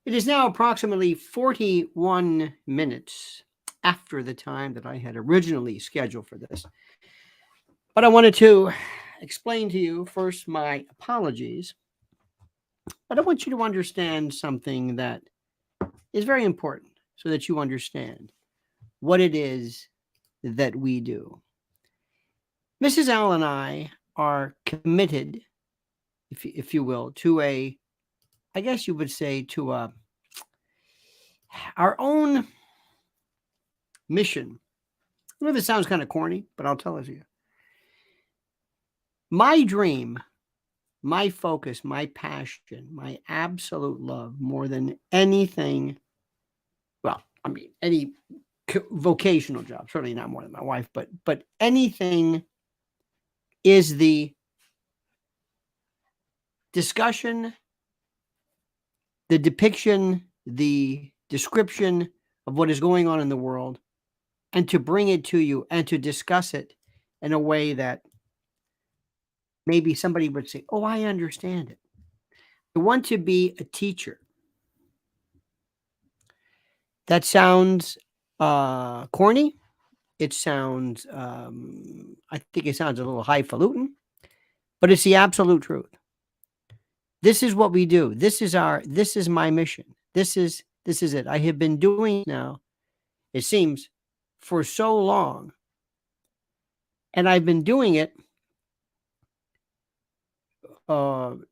It is now approximately 41 minutes after the time that I had originally scheduled for this. But I wanted to explain to you first my apologies. But I want you to understand something that is very important so that you understand what it is that we do. Mrs. L and I are committed, if you will, to I guess you would say, to our own mission. I know this sounds kind of corny, but I'll tell it to you. My dream, my focus, my passion, my absolute love more than anything, well, I mean, any vocational job, certainly not more than my wife, but anything is the discussion, the depiction, the description of what is going on in the world, and to bring it to you and to discuss it in a way that maybe somebody would say, oh, I understand it. I want to be a teacher. That sounds corny. It sounds, I think it sounds a little highfalutin, but it's the absolute truth. This is what we do. This is my mission. This is it. I have been doing now, it seems, for so long. And I've been doing it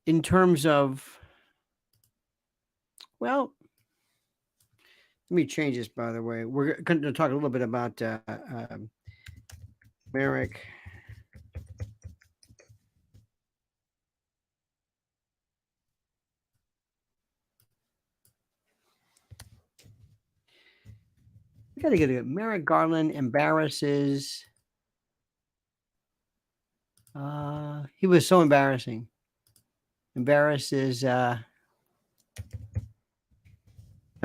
in terms of, well, let me change this, by the way. We're going to talk a little bit about Merrick. We got to get it. Merrick Garland, Embarrases. He was so embarrassing. Embarrasses the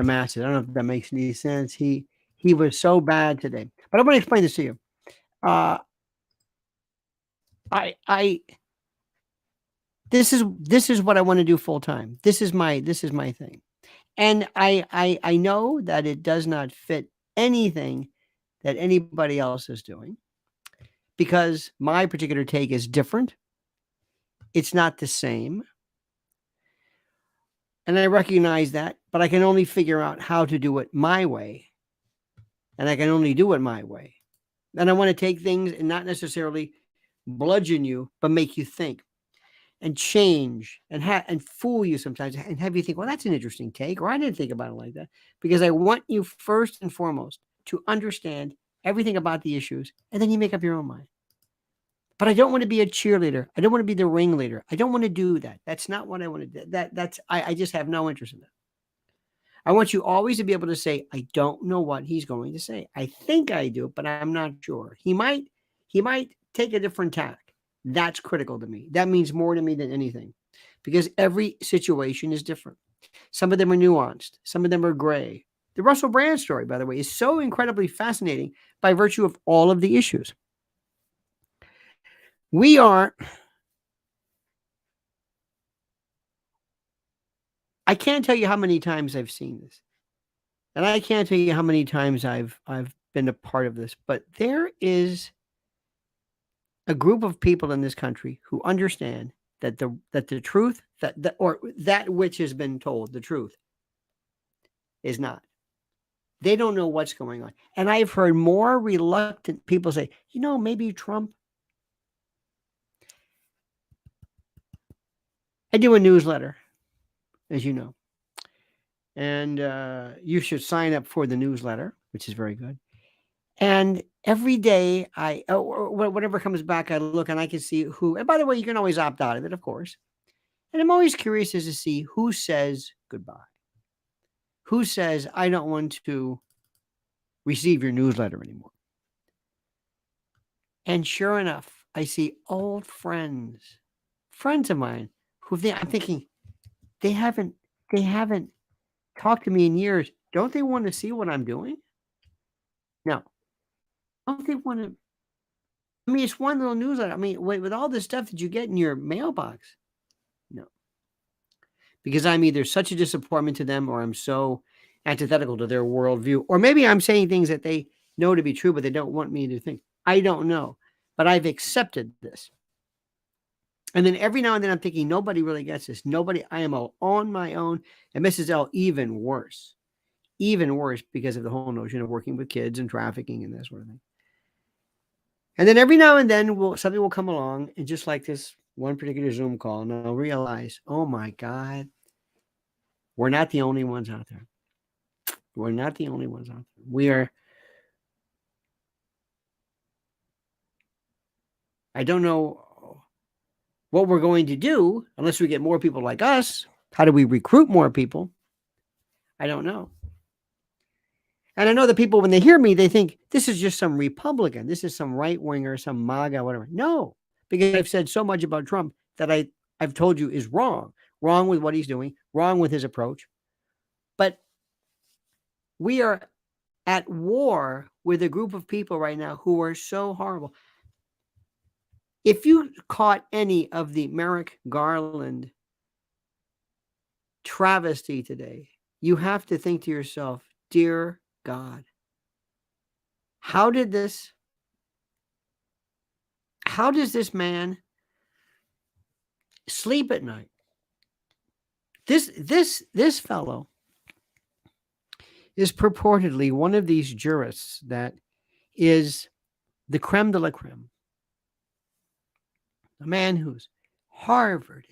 masses. I don't know if that makes any sense. He was so bad today. But I want to explain this to you. This is what I want to do full time. This is my thing. And I know that it does not fit anything that anybody else is doing because my particular take is different. It's not the same. And I recognize that, but I can only figure out how to do it my way. And I can only do it my way. And I want to take things and not necessarily bludgeon you, but make you think and change and fool you sometimes and have you think, well, that's an interesting take, or I didn't think about it like that. Because I want you first and foremost to understand everything about the issues, and then you make up your own mind. But I don't want to be a cheerleader. I don't want to be the ringleader. I don't want to do that. That's not what I want to do. I just have no interest in that. I want you always to be able to say, I don't know what he's going to say. I think I do, but I'm not sure. He might take a different tack. That's critical to me. That means more to me than anything because every situation is different. Some of them are nuanced. Some of them are gray. The Russell Brand story, by the way, is so incredibly fascinating by virtue of all of the issues. I can't tell you how many times I've seen this. And I can't tell you how many times I've been a part of this, but there is a group of people in this country who understand that the truth or that which has been told, the truth is not. They don't know what's going on. And I've heard more reluctant people say, maybe Trump. I do a newsletter, as you know. And you should sign up for the newsletter, which is very good. And every day whatever comes back, I look and I can see who, and by the way, you can always opt out of it, of course. And I'm always curious as to see who says goodbye. Who says, I don't want to receive your newsletter anymore. And sure enough, I see old friends of mine who I'm thinking, they haven't talked to me in years. Don't they want to see what I'm doing? No. Don't they want to? I mean, it's one little newsletter. I mean, with all the stuff that you get in your mailbox. No. because I'm either such a disappointment to them or I'm so antithetical to their worldview. Or maybe I'm saying things that they know to be true, but they don't want me to think. I don't know. But I've accepted this. And then every now and then I'm thinking, nobody really gets this. Nobody, I am all on my own. And Mrs. L, even worse because of the whole notion of working with kids and trafficking and that sort of thing. And then every now and then something will come along, and just like this one particular Zoom call, and I'll realize, oh my God, we're not the only ones out there. We're not the only ones out there. We are. I don't know what we're going to do unless we get more people like us. How do we recruit more people? I don't know. And I know that people, when they hear me, they think this is just some Republican. This is some right winger, some MAGA, whatever. No, because I've said so much about Trump that I've told you is wrong with what he's doing, wrong with his approach. But we are at war with a group of people right now who are so horrible. If you caught any of the Merrick Garland travesty today, you have to think to yourself, dear God, how does this man sleep at night? This fellow is purportedly one of these jurists that is the creme de la creme. A man who's Harvard.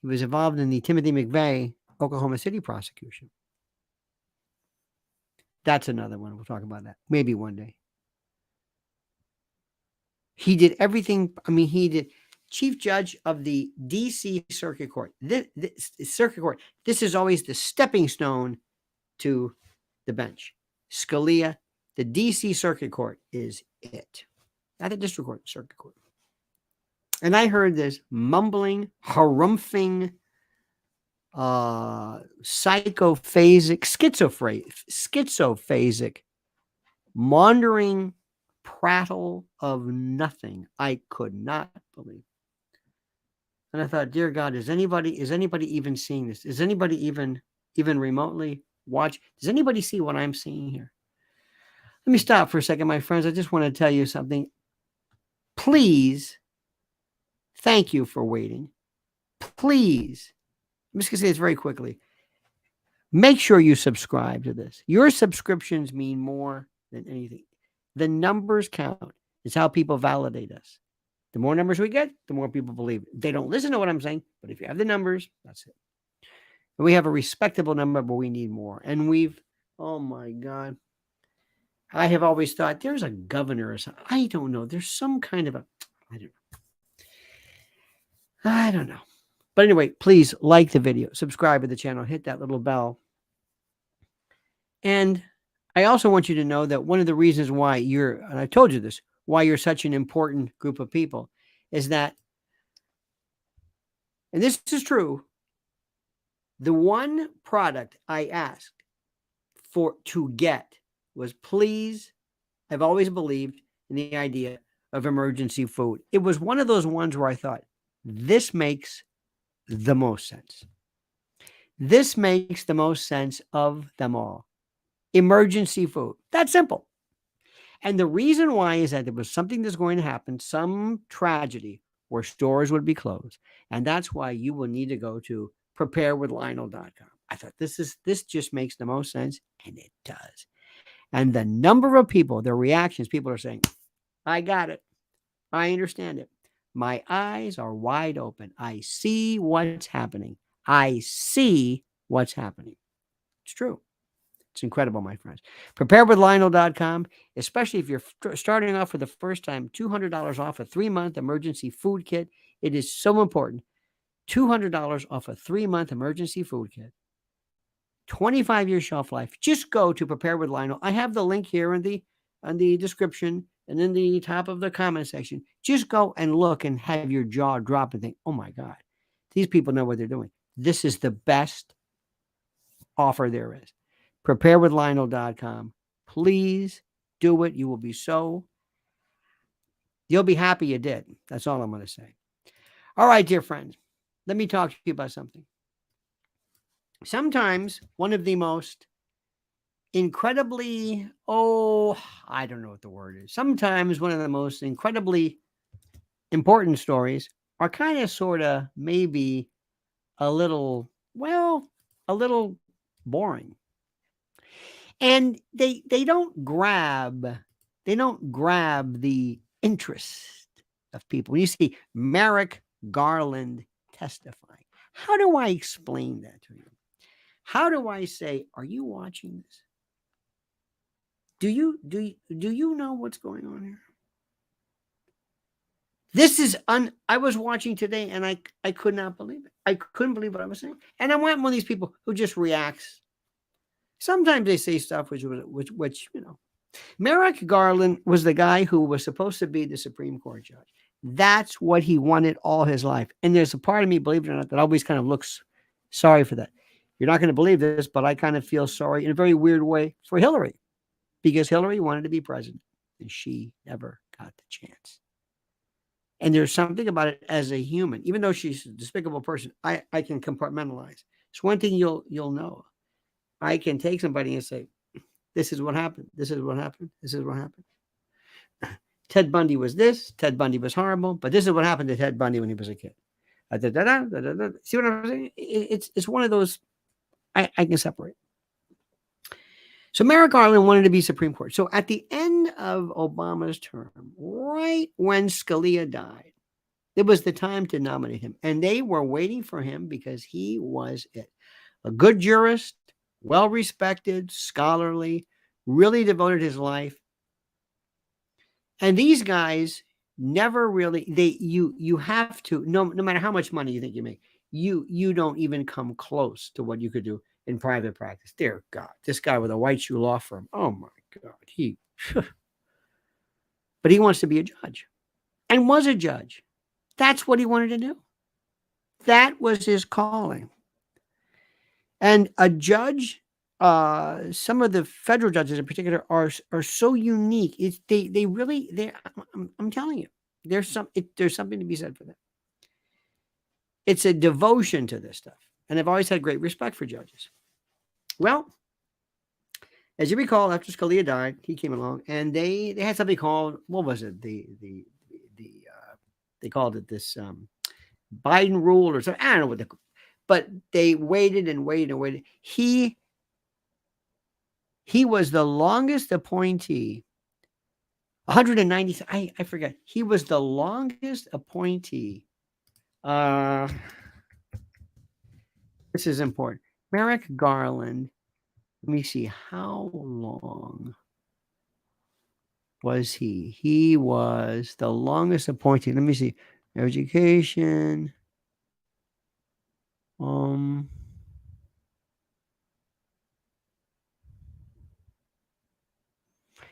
He was involved in the Timothy McVeigh Oklahoma City prosecution. That's another one. We'll talk about that maybe one day. He did everything. I mean, he did chief judge of the D.C. Circuit Court. This Circuit Court. This is always the stepping stone to the bench. Scalia, the D.C. Circuit Court is it. Not the District Court, Circuit Court. And I heard this mumbling, harumphing, schizophasic, maundering prattle of nothing. I could not believe. And I thought, dear God, is anybody even seeing this? Is anybody even remotely watch? Does anybody see what I'm seeing here? Let me stop for a second, my friends. I just want to tell you something. Please, thank you for waiting. Please, I'm just going to say this very quickly. Make sure you subscribe to this. Your subscriptions mean more than anything. The numbers count. It's how people validate us. The more numbers we get, the more people believe it. They don't listen to what I'm saying, but if you have the numbers, that's it. And we have a respectable number, but we need more. And oh my God. I have always thought there's a governor or something. I don't know. There's some kind of I don't know. But anyway, please like the video, subscribe to the channel, hit that little bell. And I also want you to know that one of the reasons why and I told you this, why you're such an important group of people is that, and this is true, the one product I asked to get was, please, I've always believed in the idea of emergency food. It was one of those ones where I thought, this makes the most sense. This makes the most sense of them all. Emergency food. That's simple. And the reason why is that there was something that's going to happen, some tragedy where stores would be closed. And that's why you will need to go to preparewithlionel.com. I thought this just makes the most sense, and it does. And the number of people, their reactions, people are saying, I got it. I understand it. My eyes are wide open. I see what's happening. I see what's happening. It's true. It's incredible, my friends. Preparewithlionel.com, especially if you're starting off for the first time, $200 off a 3-month emergency food kit. It is so important. $200 off a 3-month emergency food kit. 25-year shelf life. Just go to Prepare with Lionel. I have the link here in the description and in the top of the comment section. Just go and look and have your jaw drop and think, oh my God, these people know what they're doing. This is the best offer there is. Preparewithlionel.com. Please do it. You'll be happy you did. That's all I'm going to say. All right, dear friends, let me talk to you about something. sometimes one of the most incredibly, I don't know what the word is. Sometimes one of the most incredibly important stories are kind of, sort of, maybe a little, well, a little boring. And they don't grab the interest of people. When you see Merrick Garland testifying, how do I explain that to you? How do I say, are you watching this? Do you know what's going on here? This is I was watching today and I could not believe it. I couldn't believe what I was saying. And I'm one of these people who just reacts. Sometimes they say stuff which Merrick Garland was the guy who was supposed to be the Supreme Court judge. That's what he wanted all his life. And there's a part of me, believe it or not, that always kind of looks sorry for that. You're not going to believe this, but I kind of feel sorry in a very weird way for Hillary, because Hillary wanted to be president and she never got the chance. And there's something about it as a human, even though she's a despicable person, I can compartmentalize. It's one thing you'll know. I can take somebody and say, this is what happened. This is what happened. This is what happened. Ted Bundy was this. Ted Bundy was horrible. But this is what happened to Ted Bundy when he was a kid. See what I'm saying? It's one of those I can separate. So Merrick Garland wanted to be Supreme Court. So at the end of Obama's term, right when Scalia died, it was the time to nominate him. And they were waiting for him because he was it. A good jurist, well-respected, scholarly, really devoted his life. And these guys never really, you have to, no matter how much money you think you make, you don't even come close to what you could do in private practice. Dear God, this guy with a white shoe law firm. Oh my God, but he wants to be a judge and was a judge. That's what he wanted to do. That was his calling. And a judge, some of the federal judges in particular are so unique. I'm telling you, there's something to be said for that. It's a devotion to this stuff. And I've always had great respect for judges. Well, as you recall, after Scalia died, he came along and they had something called, what was it? They called it this Biden rule or something. I don't know what but they waited and waited and waited. He was the longest appointee. 190. I forget. He was the longest appointee. This is important. Merrick Garland. Let me see. How long was he? He was the longest appointee. Let me see. Education.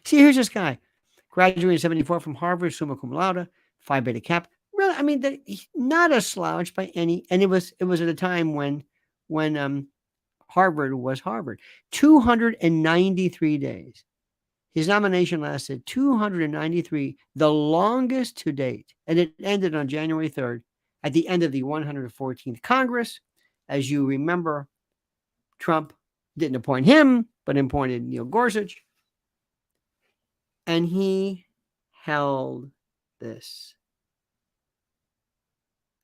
See, here's this guy. Graduated in 1974 from Harvard, summa cum laude, Phi Beta Kappa. Really, I mean, not a slouch by any. And it was at a time when Harvard was Harvard. 293 days. His nomination lasted 293, the longest to date, and it ended on January 3rd at the end of the 114th Congress. As you remember, Trump didn't appoint him, but appointed Neil Gorsuch. And he held this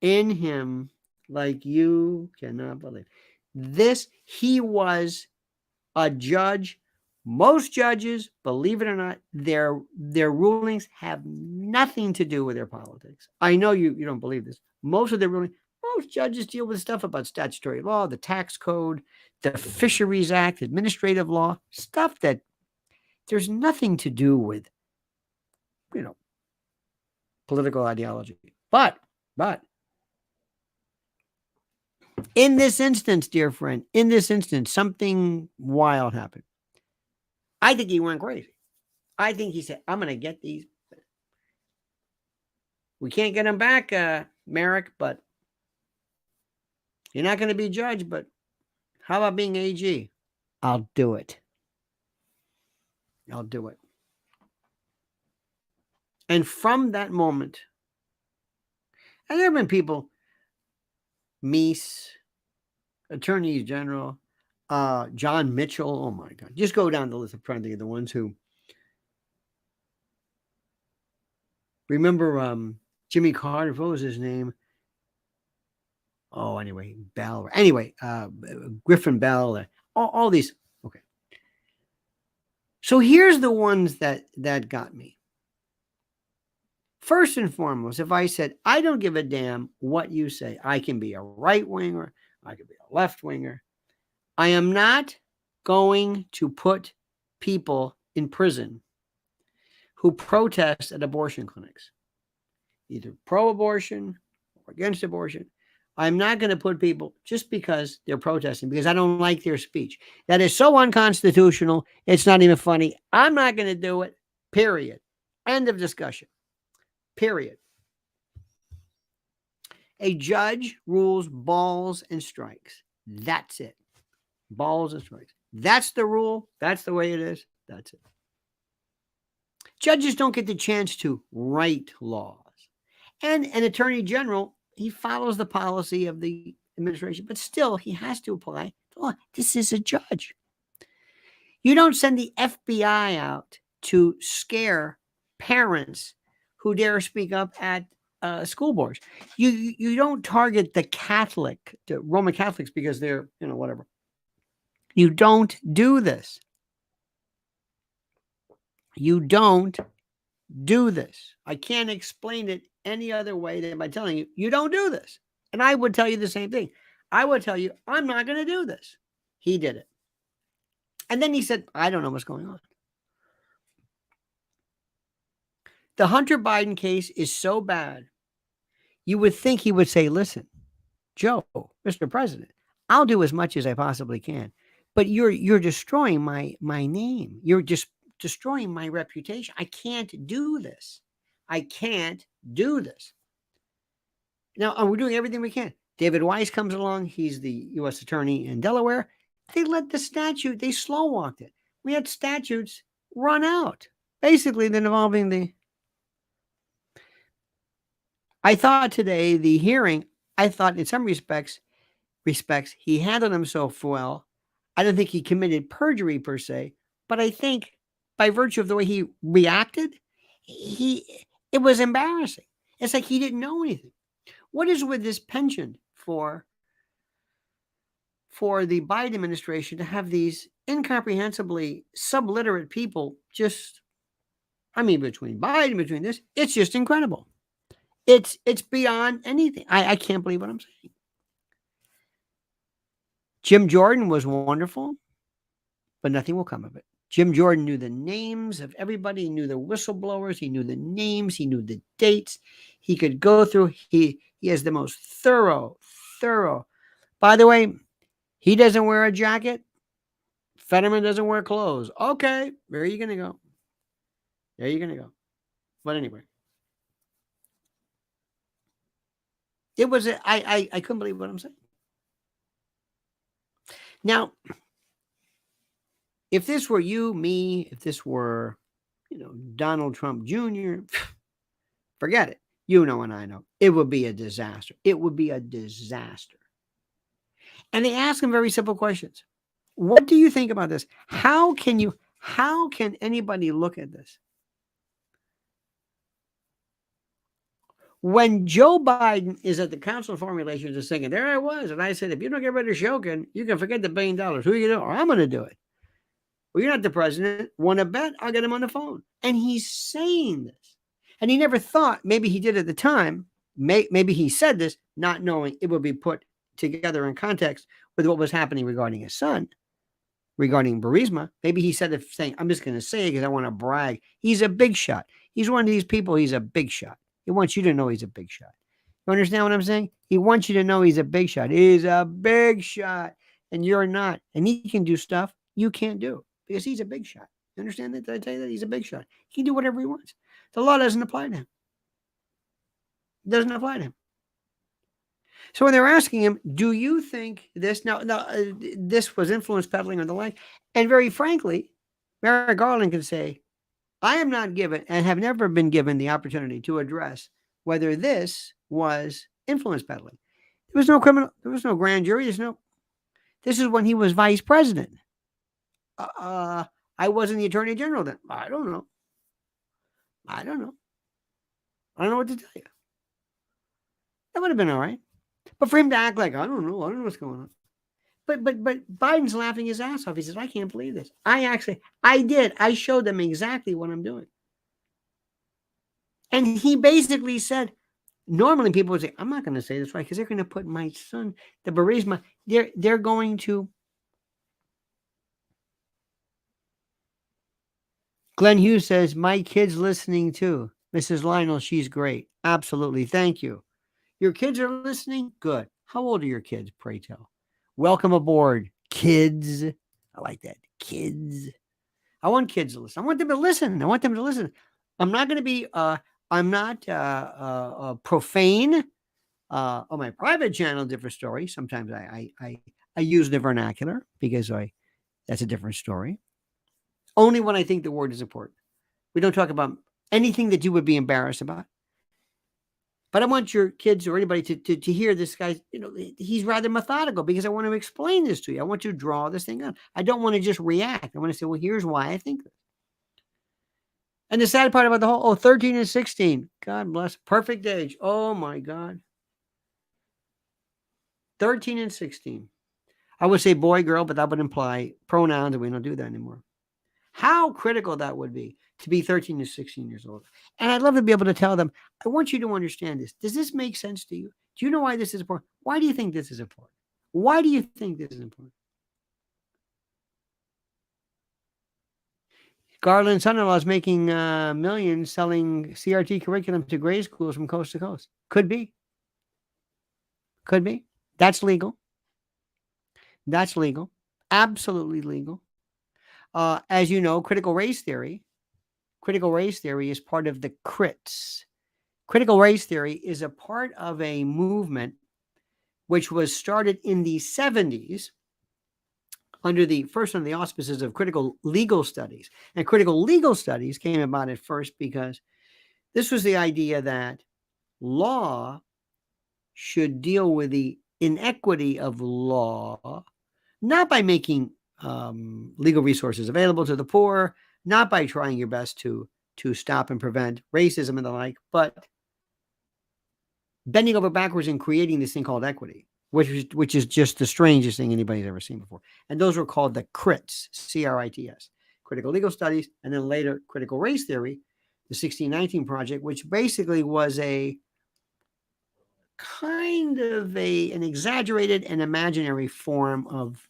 in him like you cannot believe. He was a judge. Most judges, believe it or not, their rulings have nothing to do with their politics. I know you don't believe this. Most of their rulings, most judges deal with stuff about statutory law, the tax code, the Fisheries Act, administrative law, stuff that there's nothing to do with, political ideology. But in this instance, dear friend, something wild happened. I think he went crazy. I think he said, I'm going to get these. We can't get them back, Merrick, but you're not going to be judge, but how about being AG? I'll do it. And from that moment, and there have been people, Meese, attorneys general, John Mitchell. Oh my God. Just go down the list. I'm trying to think of the ones who remember Jimmy Carter. What was his name? Oh, anyway, Bell. Anyway, Griffin Bell. All these. Okay. So here's the ones that got me. First and foremost, if I said, I don't give a damn what you say, I can be a right winger, I could be a left winger. I am not going to put people in prison who protest at abortion clinics, either pro-abortion or against abortion. I'm not going to put people just because they're protesting, because I don't like their speech. That is so unconstitutional. It's not even funny. I'm not going to do it, period. End of discussion, period. A judge rules balls and strikes. That's it. Balls and strikes. That's the rule. That's the way it is. That's it. Judges don't get the chance to write laws. And an attorney general, he follows the policy of the administration, but still he has to apply the law. This is a judge. You don't send the FBI out to scare parents who dare speak up at school boards. You don't target the Roman Catholics because they're, whatever. You don't do this. You don't do this. I can't explain it any other way than by telling you, you don't do this. And I would tell you the same thing. I would tell you, I'm not going to do this. He did it. And then he said, I don't know what's going on. The Hunter Biden case is so bad, you would think he would say, listen, Joe, Mr. President, I'll do as much as I possibly can, but you're destroying my name. You're just destroying my reputation. I can't do this. I can't do this. Now, we're doing everything we can. David Weiss comes along. He's the U.S. attorney in Delaware. They let the statute, they slow walked it. We had statutes run out, basically then involving I thought today, the hearing, I thought in some respects, he handled himself well. I don't think he committed perjury per se, but I think by virtue of the way he reacted, it was embarrassing. It's like he didn't know anything. What is with this penchant for the Biden administration to have these incomprehensibly subliterate people between Biden, between this, it's just incredible. It's beyond anything. I can't believe what I'm saying. Jim Jordan was wonderful, but nothing will come of it. Jim Jordan knew the names of everybody. He knew the whistleblowers. He knew the names. He knew the dates. He could go through. He has the most thorough. By the way, he doesn't wear a jacket. Fetterman doesn't wear clothes. Okay, where are you going to go? There you're going to go. But anyway. It was, I couldn't believe what I'm saying. Now, if this were you, me, if this were, Donald Trump Jr., forget it. You know and I know. It would be a disaster. It would be a disaster. And they ask him very simple questions. What do you think about this? How can anybody look at this? When Joe Biden is at the Council on Foreign Relations and saying, there I was, and I said, if you don't get rid of Shokin, you can forget the $1 billion. Who are you going to do? Or I'm going to do it. Well, you're not the president. Want to bet? I'll get him on the phone. And he's saying this. And he never thought, maybe he did at the time, maybe he said this, not knowing it would be put together in context with what was happening regarding his son, regarding Burisma. Maybe he said it saying, I'm just going to say it because I want to brag. He's a big shot. He's one of these people, he's a big shot. He wants you to know he's a big shot. You understand what I'm saying? He wants you to know he's a big shot. He's a big shot. And you're not. And he can do stuff you can't do because he's a big shot. You understand that? Did I tell you that? He's a big shot. He can do whatever he wants. The law doesn't apply to him. It doesn't apply to him. So when they're asking him, do you think this? Now this was influence peddling or the like. And very frankly, Merrick Garland can say, I am not given and have never been given the opportunity to address whether this was influence peddling. There was no criminal, there was no grand jury, there's no This is when he was vice president. I wasn't the attorney general then. I don't know. I don't know. I don't know what to tell you. That would have been all right. But for him to act like, I don't know what's going on. But Biden's laughing his ass off. He says, I can't believe this. I did. I showed them exactly what I'm doing. And he basically said, normally people would say, I'm not going to say this right because they're going to put my son, the Burisma, they're going to. Glenn Hughes says, my kid's listening too. Mrs. Lionel, she's great. Absolutely. Thank you. Your kids are listening? Good. How old are your kids, pray tell? Welcome aboard, kids. I like that. Kids. I want kids to listen. I want them to listen. I'm not going to be, I'm not profane. On my private channel, different story. Sometimes I use the vernacular because that's a different story. Only when I think the word is important. We don't talk about anything that you would be embarrassed about. But I want your kids or anybody to hear this guy, he's rather methodical because I want to explain this to you. I want you to draw this thing out. I don't want to just react. I want to say, well, here's why I think this. And the sad part about the whole, 13 and 16, God bless, perfect age. Oh my God. 13 and 16. I would say boy, girl, but that would imply pronouns, and we don't do that anymore. How critical that would be to be 13 to 16 years old. And I'd love to be able to tell them, I want you to understand this. Does this make sense to you? Do you know why this is important? Why do you think this is important? Why do you think this is important? Garland's son-in-law is making millions selling CRT curriculum to grade schools from coast to coast. Could be. Could be. That's legal. That's legal. Absolutely legal. As you know, critical race theory is part of the crits. Critical race theory is a part of a movement which was started in the 70s under the auspices of critical legal studies. And critical legal studies came about at first because this was the idea that law should deal with the inequity of law, not by making legal resources available to the poor, not by trying your best to stop and prevent racism and the like, but bending over backwards and creating this thing called equity, which is just the strangest thing anybody's ever seen before. And those were called the crits, C-R-I-T-S, critical legal studies, and then later critical race theory, the 1619 Project, which basically was a kind of an exaggerated and imaginary form of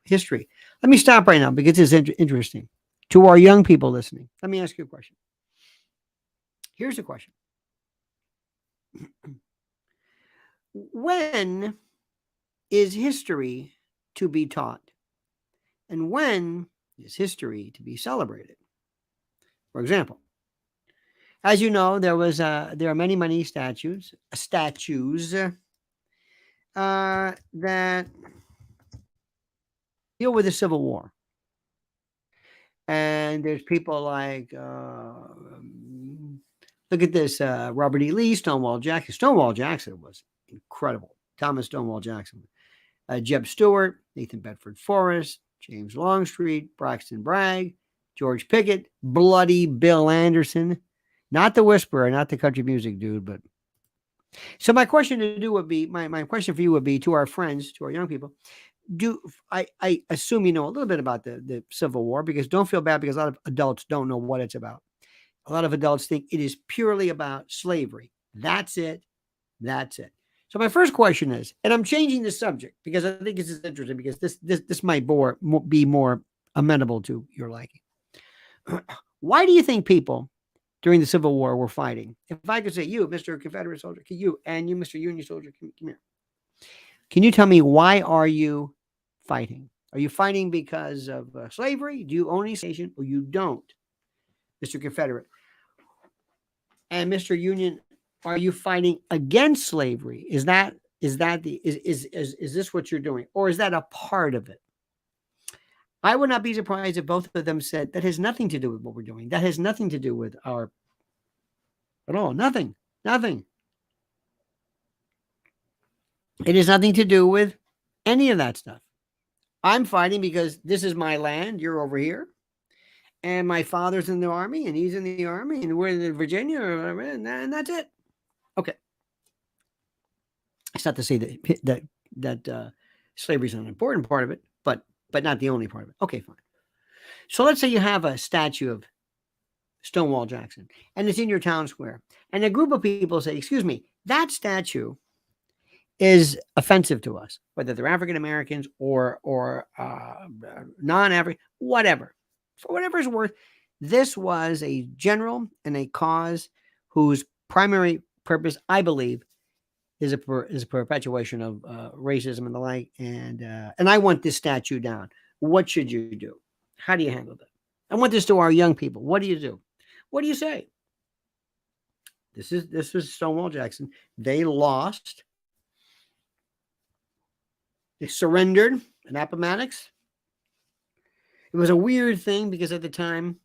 history. Let me stop right now because it's interesting. To our young people listening, let me ask you a question. Here's a question. When is history to be taught? And when is history to be celebrated? For example, as you know, there are many statues that deal with the Civil War. And there's people like, look at this, Robert E. Lee, Stonewall Jackson. Stonewall Jackson was incredible. Thomas Stonewall Jackson. Jeb Stuart, Nathan Bedford Forrest, James Longstreet, Braxton Bragg, George Pickett, Bloody Bill Anderson. Not the whisperer, not the country music dude, but. So my question my question for you would be to our friends, to our young people, I assume you know a little bit about the Civil War, because don't feel bad because a lot of adults don't know what it's about. A lot of adults think it is purely about slavery. That's it. So my first question is, and I'm changing the subject because I think this is interesting because this might be more amenable to your liking. Why do you think people during the Civil War were fighting? If I could say, you, Mr. Confederate soldier, you, and you, Mr. Union soldier, come here. Can you tell me, why are you fighting? Are you fighting because of slavery? Do you own any station or you don't, Mr. Confederate? And Mr. Union, are you fighting against slavery? Is this what you're doing? Or is that a part of it? I would not be surprised if both of them said that has nothing to do with what we're doing. That has nothing to do with our at all. Nothing. It has nothing to do with any of that stuff. I'm fighting because this is my land. You're over here. And my father's in the army and he's in the army and we're in Virginia and that's it. Okay. It's not to say that slavery is an important part of it, but not the only part of it. Okay, fine. So let's say you have a statue of Stonewall Jackson and it's in your town square. And a group of people say, excuse me, that statue is offensive to us, whether they're African Americans or non-African, whatever. For whatever it's worth, this was a general and a cause whose primary purpose, I believe, is a perpetuation of racism and the like. And I want this statue down. What should you do? How do you handle that? I want this to our young people. What do you do? What do you say? This was Stonewall Jackson. They lost. They surrendered in Appomattox. It was a weird thing because at the time,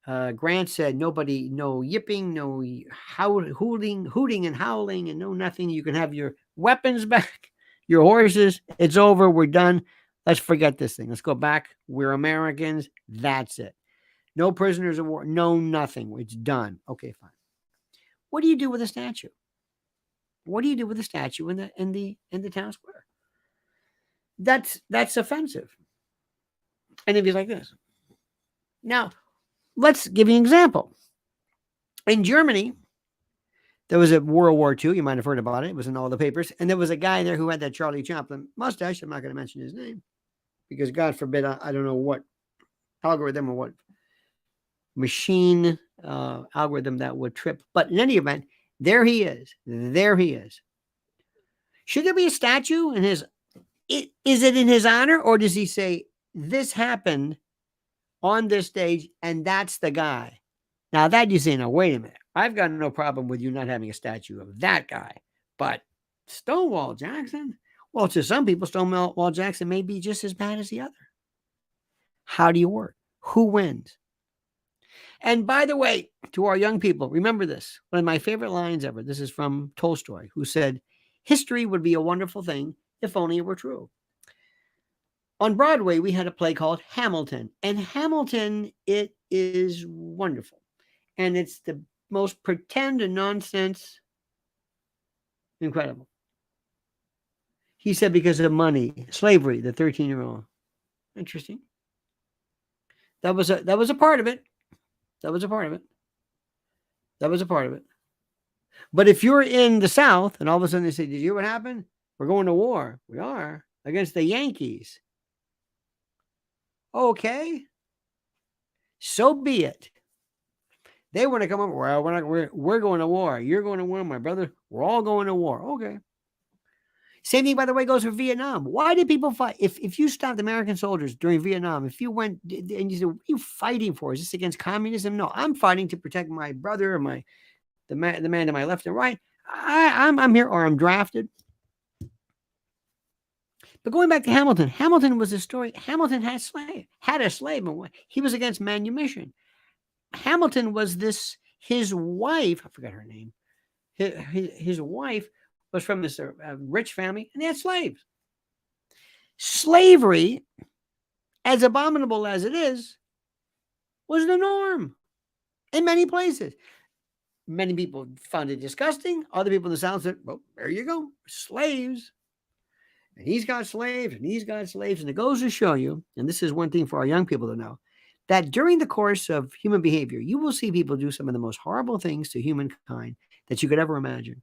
Grant said nobody, no yipping, no hooting and howling, and no nothing. You can have your weapons back, your horses. It's over. We're done. Let's forget this thing. Let's go back. We're Americans. That's it. No prisoners of war. No nothing. It's done. Okay, fine. What do you do with a statue? What do you do with a statue in the town square? That's offensive. And if he's like this. Now, let's give you an example. In Germany, there was a World War II. You might have heard about it. It was in all the papers. And there was a guy there who had that Charlie Chaplin mustache. I'm not going to mention his name because God forbid, I don't know what algorithm or what machine algorithm that would trip. But in any event, there he is. There he is. Should there be a statue in his? Is it in his honor, or does he say this happened on this stage and that's the guy? Now that you say, now wait a minute. I've got no problem with you not having a statue of that guy, but Stonewall Jackson? Well, to some people, Stonewall Jackson may be just as bad as the other. How do you work? Who wins? And by the way, to our young people, remember this. One of my favorite lines ever. This is from Tolstoy, who said, history would be a wonderful thing if only it were true. On Broadway, we had a play called Hamilton. And Hamilton, it is wonderful. And it's the most pretend and nonsense. Incredible. He said because of money, slavery, the 13-year-old. Interesting. That was a part of it. That was a part of it. That was a part of it. But if you're in the South and all of a sudden they say, did you hear what happened? We're going to war. We are against the Yankees. Okay. So be it. They want to come up. Well, we're going to war. You're going to war, my brother. We're all going to war. Okay. Same thing, by the way, goes for Vietnam. Why did people fight? If you stopped American soldiers during Vietnam, if you went and you said, what are you fighting for? Is this against communism? No, I'm fighting to protect my brother or the man to my left and right. I'm here, or I'm drafted. But going back to Hamilton, Hamilton was a story. Hamilton had a slave. He was against manumission. Hamilton was his wife, I forgot her name. His wife was from this rich family, and they had slaves. Slavery, as abominable as it is, was the norm in many places. Many people found it disgusting. Other people in the South said, well, there you go, slaves. And he's got slaves, and he's got slaves. And it goes to show you, and this is one thing for our young people to know, that during the course of human behavior, you will see people do some of the most horrible things to humankind that you could ever imagine.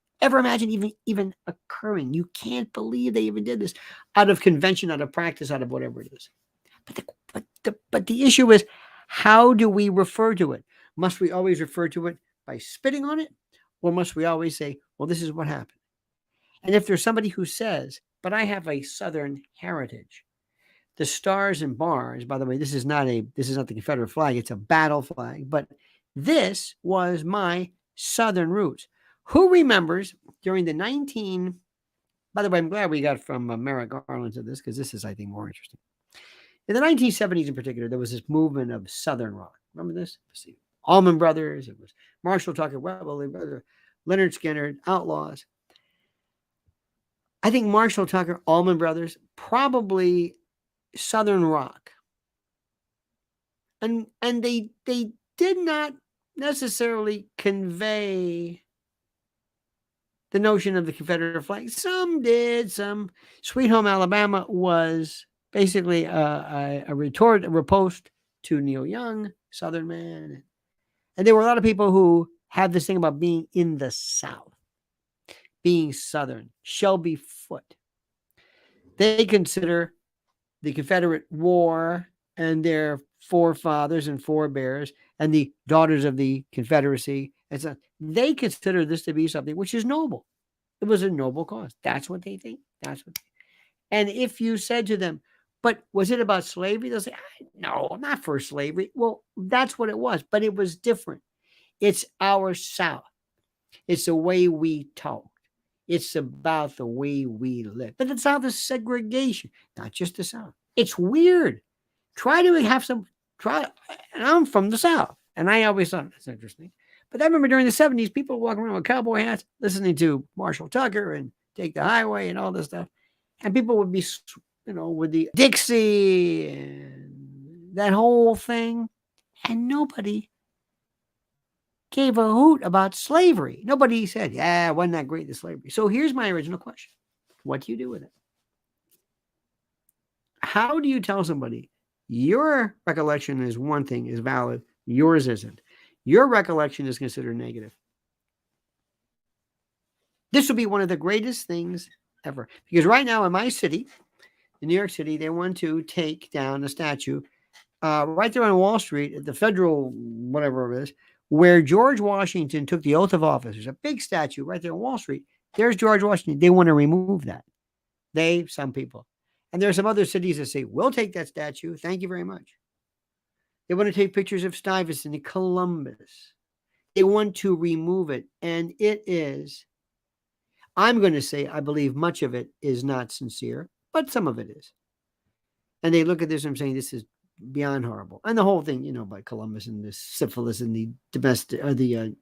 Even occurring. You can't believe they even did this out of convention, out of practice, out of whatever it is. But the issue is, how do we refer to it? Must we always refer to it by spitting on it? Or must we always say, well, this is what happened? And if there's somebody who says, but I have a Southern heritage, the stars and bars, by the way, this is not the Confederate flag, it's a battle flag, but this was my Southern roots. Who remembers during the by the way, I'm glad we got from Merrick Garland to this, because this is, I think, more interesting. In the 1970s in particular, there was this movement of Southern rock. Remember this? Allman Brothers, it was Marshall Tucker, Leonard Skinner, Outlaws. I think Marshall Tucker, Allman Brothers, probably Southern Rock. And they did not necessarily convey the notion of the Confederate flag. Some did. Some Sweet Home Alabama was basically a riposte to Neil Young, Southern man. And there were a lot of people who have this thing about being in the South, being Southern. Shelby Foote. They consider the Confederate War and their forefathers and forebears and the daughters of the Confederacy, and so they consider this to be something which is noble. It was a noble cause. That's what they think. And if you said to them, but was it about slavery? They'll say, no, not for slavery. Well, that's what it was, but it was different. It's our South. It's the way we talk. It's about the way we live. But the South is segregation, not just the South. It's weird. Try to have some, and I'm from the South. And I always thought that's interesting. But I remember during the 70s, people walking around with cowboy hats, listening to Marshall Tucker and Take the Highway and all this stuff. And people would be, with the Dixie and that whole thing. And nobody gave a hoot about slavery. Nobody said, yeah, wasn't that great, the slavery. So here's my original question. What do you do with it? How do you tell somebody your recollection is one thing, is valid, yours isn't? Your recollection is considered negative. This would be one of the greatest things ever. Because right now in my city, in New York City, they want to take down a statue right there on Wall Street at the federal, whatever it is, where George Washington took the oath of office. There's a big statue right there on Wall Street. There's George Washington. They want to remove that. Some people. And there are some other cities that say, we'll take that statue. Thank you very much. They want to take pictures of Stuyvesant and Columbus. They want to remove it. And it is, I'm going to say, I believe much of it is not sincere, but some of it is. And they look at this and I'm saying, this is beyond horrible. And the whole thing, by Columbus and the syphilis and the domestic, or the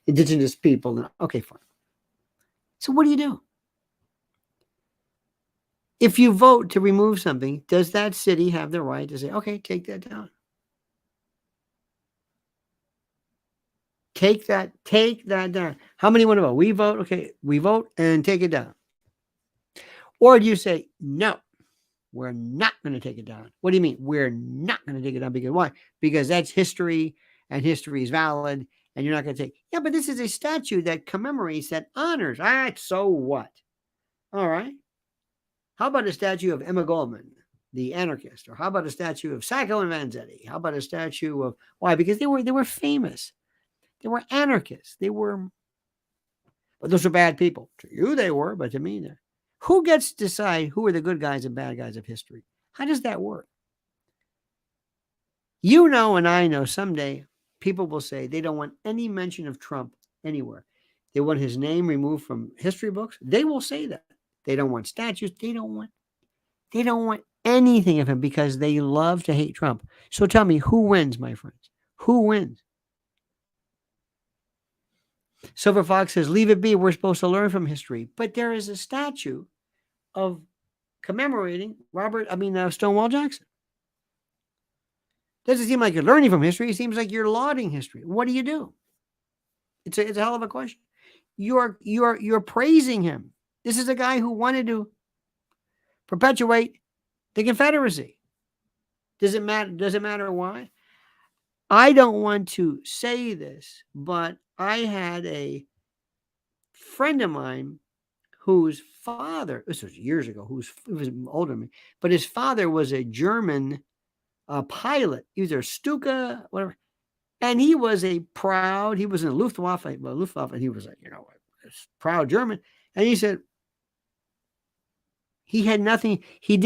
indigenous people. Okay, fine. So what do you do? If you vote to remove something, does that city have the right to say, okay, take that down? Take that down. How many want to vote? We vote. Okay, we vote and take it down. Or do you say, no, we're not going to take it down? What do you mean? We're not going to take it down. Because why? Because that's history and history is valid and you're not going to take. Yeah, but this is a statue that commemorates, that honors. So what? All right. How about a statue of Emma Goldman, the anarchist? Or how about a statue of Sacco and Vanzetti? How about a statue of, why? Because they were famous. They were anarchists. But those are bad people. To you they were, but to me they're. Who gets to decide who are the good guys and bad guys of history? How does that work? And I know someday people will say they don't want any mention of Trump anywhere. They want his name removed from history books. They will say that. They don't want statues. They don't want anything of him because they love to hate Trump. So tell me, who wins, my friends? Who wins? Silver Fox says, leave it be. We're supposed to learn from history. But there is a statue of commemorating Stonewall Jackson. Doesn't seem like you're learning from history. It seems like you're lauding history. What do you do? It's a hell of a question. You're praising him. This is a guy who wanted to perpetuate the Confederacy. Does it matter why? I don't want to say this, but I had a friend of mine whose father, this was years ago, he was older than me, but his father was a German pilot, either Stuka, whatever. And he was he was in the Luftwaffe, and he was a proud German. And he said, he had nothing, he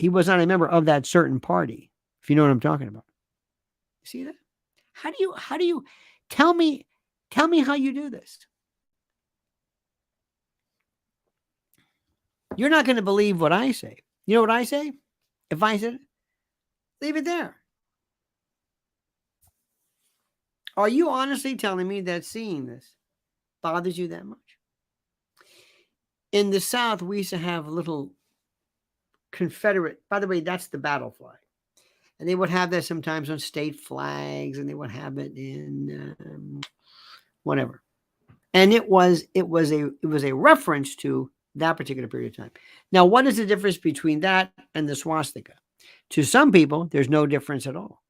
was not a member of that certain party, if you know what I'm talking about. See that? How do you tell me how you do this? You're not going to believe what I say. You know what I say? If I said it, leave it there. Are you honestly telling me that seeing this bothers you that much? In the South, we used to have little Confederate, by the way, that's the battle flag. And they would have that sometimes on state flags, and they would have it in whatever. And it was a reference to that particular period of time. Now, what is the difference between that and the swastika? To some people, there's no difference at all.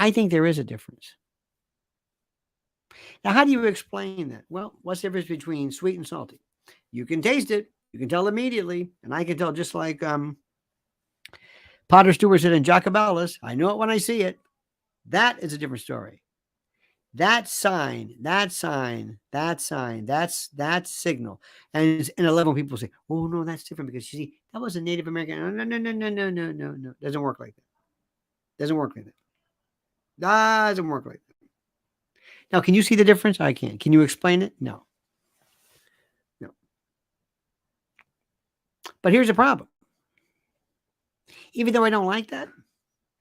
I think there is a difference. Now, how do you explain that? Well, what's the difference between sweet and salty? You can taste it. You can tell immediately. And I can tell, just like Potter Stewart said in Jacobellis, I know it when I see it. That is a different story. That sign, that signal. And a level of people say, oh, no, that's different because you see, that was a Native American. No. Doesn't work like that. Doesn't work like that. Doesn't work like that. Now, can you see the difference? I can. Can you explain it? No. But here's the problem. Even though I don't like that,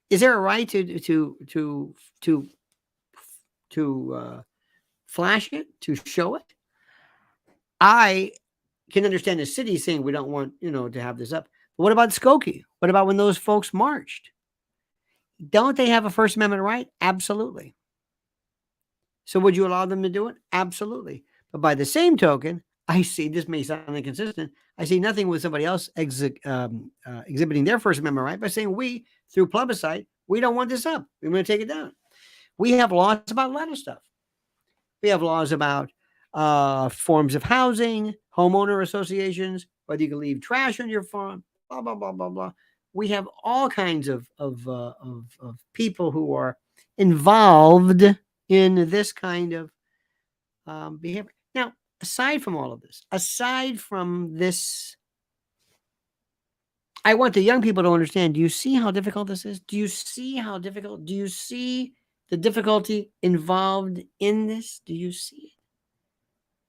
is there a right to flash it, to show it? I can understand the city saying we don't want, to have this up. But what about Skokie? What about when those folks marched? Don't they have a First Amendment right? Absolutely. So would you allow them to do it? Absolutely. But by the same token, I see, this may sound inconsistent, I see nothing with somebody else exhibiting their First Amendment right by saying we, through plebiscite, we don't want this up. We're going to take it down. We have laws about a lot of stuff. We have laws about forms of housing, homeowner associations, whether you can leave trash on your farm, blah, blah, blah, blah, blah. We have all kinds of people who are involved in this kind of behavior. Now, aside from all of this, I want the young people to understand, do you see how difficult this is? Do you see the difficulty involved in this? Do you see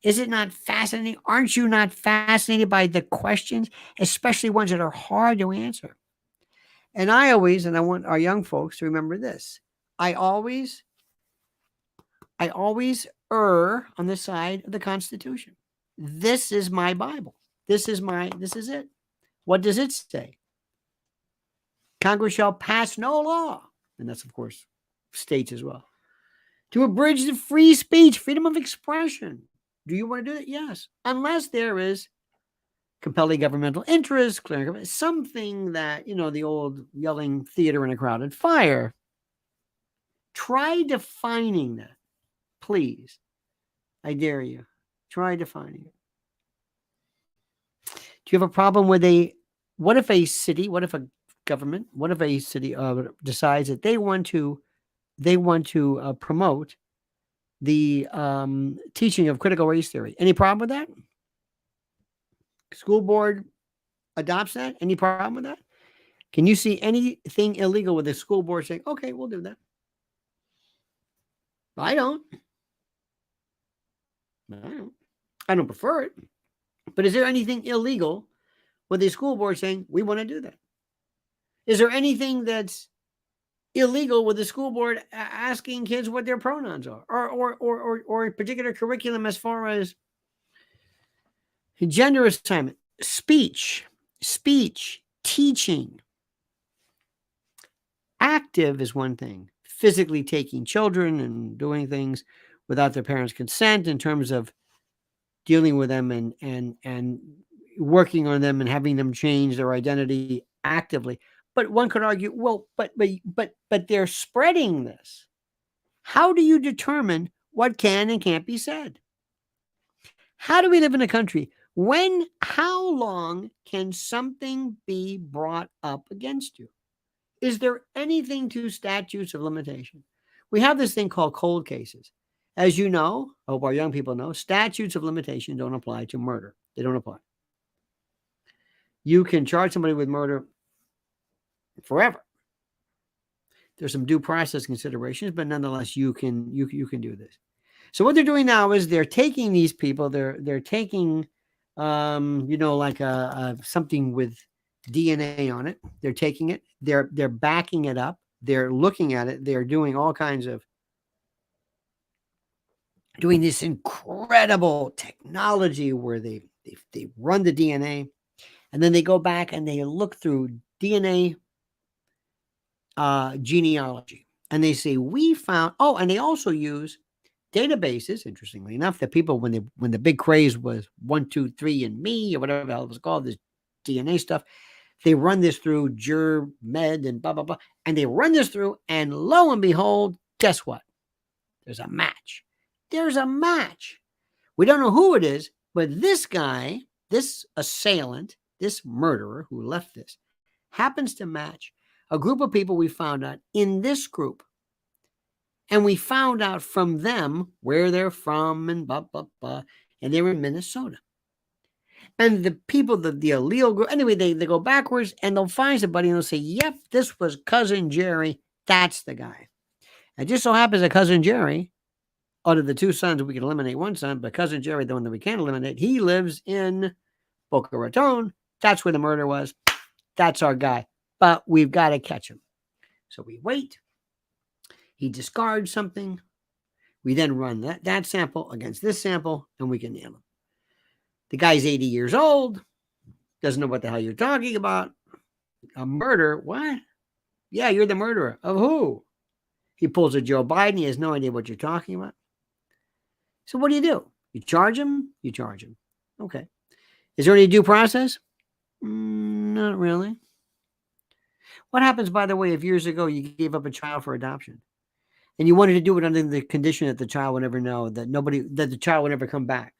it? Is it not fascinating? Aren't you not fascinated by the questions, especially ones that are hard to answer? And I want our young folks to remember this. I always err on the side of the Constitution. This is my Bible. This is it. What does it say? Congress shall pass no law, and that's, of course, states as well, to abridge the free speech, freedom of expression. Do you want to do that? Yes. Unless there is compelling governmental interest, clear something that, the old yelling theater in a crowded fire. Try defining that, please. I dare you. Try defining it. Do you have a problem with what if a city decides that they want to promote the teaching of critical race theory? Any problem with that? School board adopts that? Any problem with that? Can you see anything illegal with the school board saying, okay, we'll do that? I don't prefer it. But is there anything illegal with the school board saying, we want to do that? Is there anything that's illegal with the school board asking kids what their pronouns are, or a particular curriculum as far as gender assignment, speech, teaching? Active is one thing. Physically taking children and doing things without their parents' consent in terms of dealing with them and working on them and having them change their identity actively. But one could argue, well, but they're spreading this. How do you determine what can and can't be said? How do we live in a country how long can something be brought up against you? Is there anything to statutes of limitation? We have this thing called cold cases. As you know, I hope our young people know, statutes of limitation don't apply to murder. They don't apply. You can charge somebody with murder forever. There's some due process considerations, but nonetheless, you can do this. So what they're doing now is they're taking these people, they're taking, like something with DNA on it. They're taking it, they're backing it up, they're looking at it, they're doing all kinds of doing this incredible technology where they They run the DNA, and then they go back and they look through DNA genealogy, and they say we found. Oh, and they also use databases. Interestingly enough, that people when the big craze was 123 and Me or whatever the hell it was called, this DNA stuff, they run this through GerMed and blah blah blah, and they run this through, and lo and behold, guess what? There's a match. There's a match. We don't know who it is, but this guy, this assailant, this murderer who left this, happens to match a group of people we found out in this group. And we found out from them where they're from and blah, blah, blah. And they were in Minnesota. And the people, the allele group, anyway, they go backwards and they'll find somebody and they'll say, yep, this was Cousin Jerry. That's the guy. It just so happens that Cousin Jerry, out of the two sons, we can eliminate one son, but Cousin Jerry, the one that we can't eliminate, he lives in Boca Raton. That's where the murder was. That's our guy. But we've got to catch him. So we wait. He discards something. We then run that sample against this sample, and we can nail him. The guy's 80 years old. Doesn't know what the hell you're talking about. A murder? What? Yeah, you're the murderer. Of who? He pulls a Joe Biden. He has no idea what you're talking about. So what do? You charge him? You charge him. Okay. Is there any due process? Not really. What happens, by the way, if years ago you gave up a child for adoption and you wanted to do it under the condition that the child would never know, that the child would never come back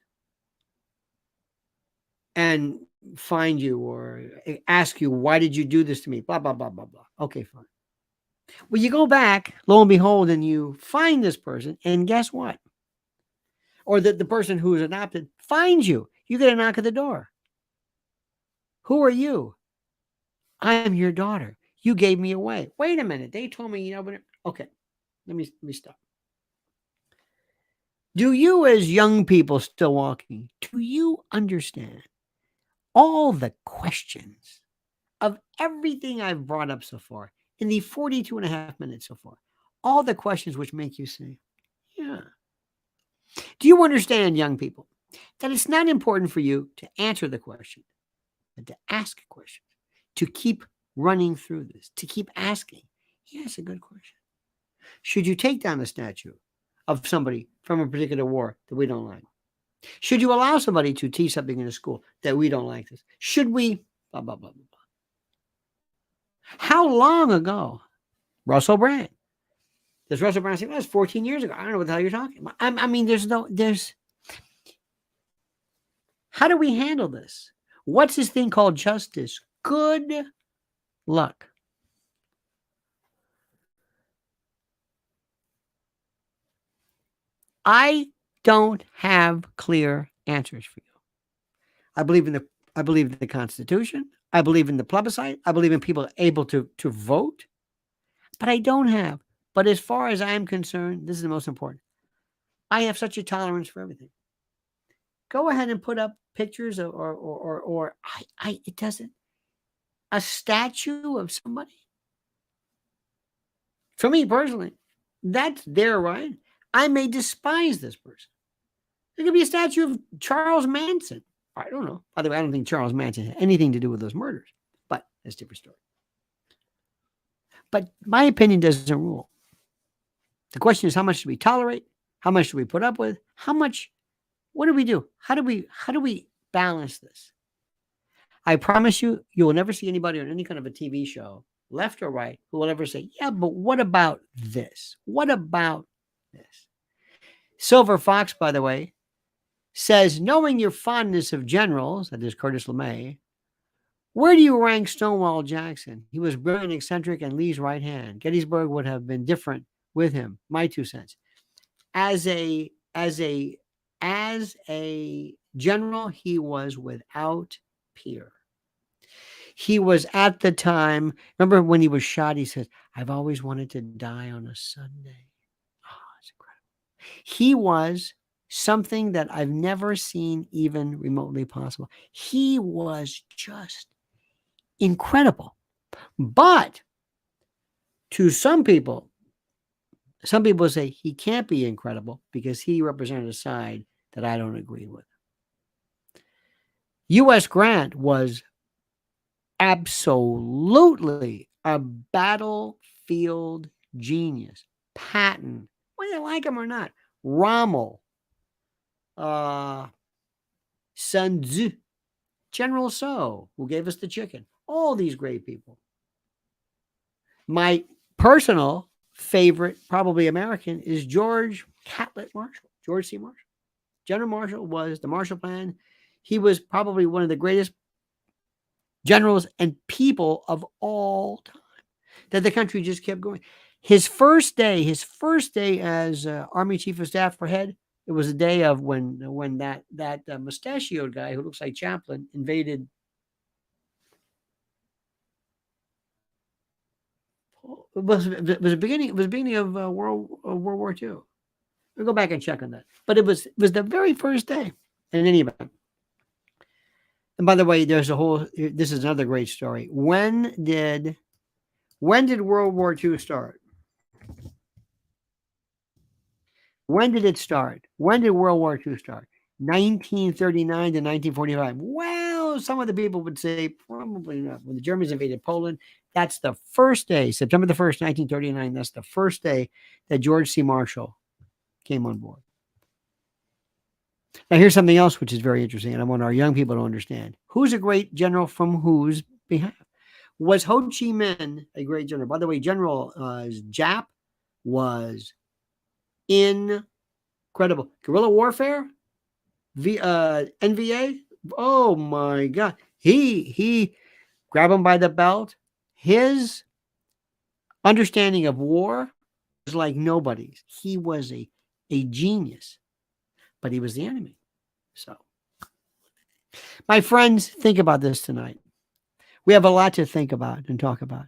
and find you or ask you, why did you do this to me? Blah, blah, blah, blah, blah. Okay, fine. Well, you go back, lo and behold, and you find this person, and guess what? Or that the person who is adopted finds you. You get a knock at the door. Who are you? I'm your daughter. You gave me away. Wait a minute. They told me, okay, let me stop. Do you, as young people still walking, do you understand all the questions of everything I've brought up so far in the 42 and a half minutes so far? All the questions which make you say, yeah. Do you understand, young people, that it's not important for you to answer the question, but to ask a question, to keep running through this, to keep asking? Yeah, it's a good question. Should you take down a statue of somebody from a particular war that we don't like? Should you allow somebody to teach something in a school that we don't like this? Should we? Blah, blah, blah, blah, blah. How long ago? Russell Brand. Does Russell Brand say, well, that's 14 years ago? I don't know what the hell you're talking about. I mean, how do we handle this? What's this thing called justice? Good luck. I don't have clear answers for you. I believe in the Constitution. I believe in the plebiscite. I believe in people able to vote. But I don't have. But as far as I'm concerned, this is the most important. I have such a tolerance for everything. Go ahead and put up pictures or it doesn't. A statue of somebody. For me personally, that's their right. I may despise this person. There could be a statue of Charles Manson. I don't know. By the way, I don't think Charles Manson had anything to do with those murders, but that's a different story. But my opinion doesn't rule. The question is, how much do we tolerate? How much do we put up with? What do we do? How do we balance this? I promise you, you will never see anybody on any kind of a TV show, left or right, who will ever say, yeah, but what about this? What about this? Silver Fox, by the way, says, knowing your fondness of generals, that is Curtis LeMay, where do you rank Stonewall Jackson? He was brilliant, eccentric, and Lee's right hand. Gettysburg would have been different with him. My 2 cents. As a general, he was without peer. He was at the time, remember when he was shot, he said, I've always wanted to die on a Sunday. Oh, it's incredible. He was something that I've never seen even remotely possible. He was just incredible. But to some people say he can't be incredible because he represented a side that I don't agree with. U.S. Grant was absolutely a battlefield genius. Patton, whether you like him or not. Rommel, Sun Tzu, General So, who gave us the chicken. All these great people. My personal favorite, probably American, is George Catlett Marshall, George C. Marshall. General Marshall was the Marshall Plan. He was probably one of the greatest generals and people of all time that the country just kept going. His first day as Army Chief of Staff for head, it was a day of when that mustachioed guy who looks like Chaplin invaded. It was the beginning of World War II. We'll go back and check on that. But it was the very first day. In any event. And by the way, this is another great story. When did World War II start? When did it start? When did World War II start? 1939 to 1945. Well, some of the people would say probably not. When the Germans invaded Poland, that's the first day, September the 1st, 1939. That's the first day that George C. Marshall came on board. Now, here's something else which is very interesting, and I want our young people to understand. Who's a great general from whose behalf? Was Ho Chi Minh a great general? By the way, General Jap was incredible. Guerrilla warfare, NVA. Oh my God, he grabbed him by the belt. His understanding of war was like nobody's. He was a genius, but he was the enemy. So, my friends, think about this tonight. We have a lot to think about and talk about.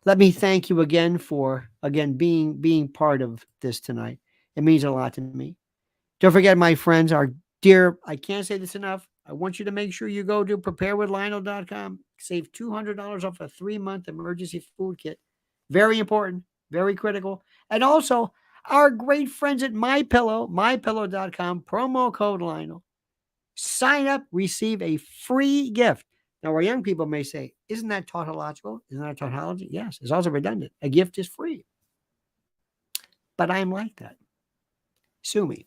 Let me thank you again for being part of this tonight. It means a lot to me. Don't forget, my friends, our dear, I can't say this enough. I want you to make sure you go to preparewithlionel.com. Save $200 off a 3-month emergency food kit. Very important, very critical. And also, our great friends at mypillow.com, promo code Lionel. Sign up, receive a free gift. Now, our young people may say, isn't that tautological? Isn't that tautology? Yes, it's also redundant. A gift is free. But I am like that. Sue me.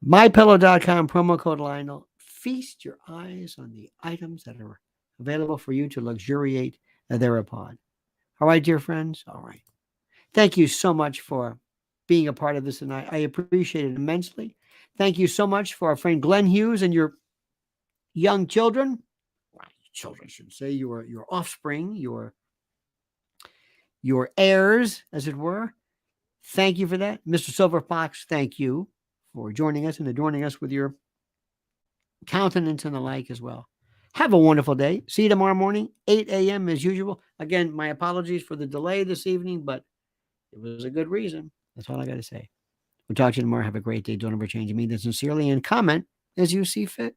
MyPillow.com, promo code Lionel. Feast your eyes on the items that are available for you to luxuriate thereupon. All right, dear friends? All right. Thank you so much for being a part of this tonight. I appreciate it immensely. Thank you so much for our friend Glenn Hughes and your young children. Children should say your offspring, your heirs, as it were. Thank you for that. Mr. Silverfox, thank you for joining us and adorning us with your countenance and the like as well. Have a wonderful day. See you tomorrow morning, 8 a.m. as usual. Again, my apologies for the delay this evening, but it was a good reason. That's all I got to say. We'll talk to you tomorrow. Have a great day. Don't ever change. I mean that sincerely, and comment as you see fit.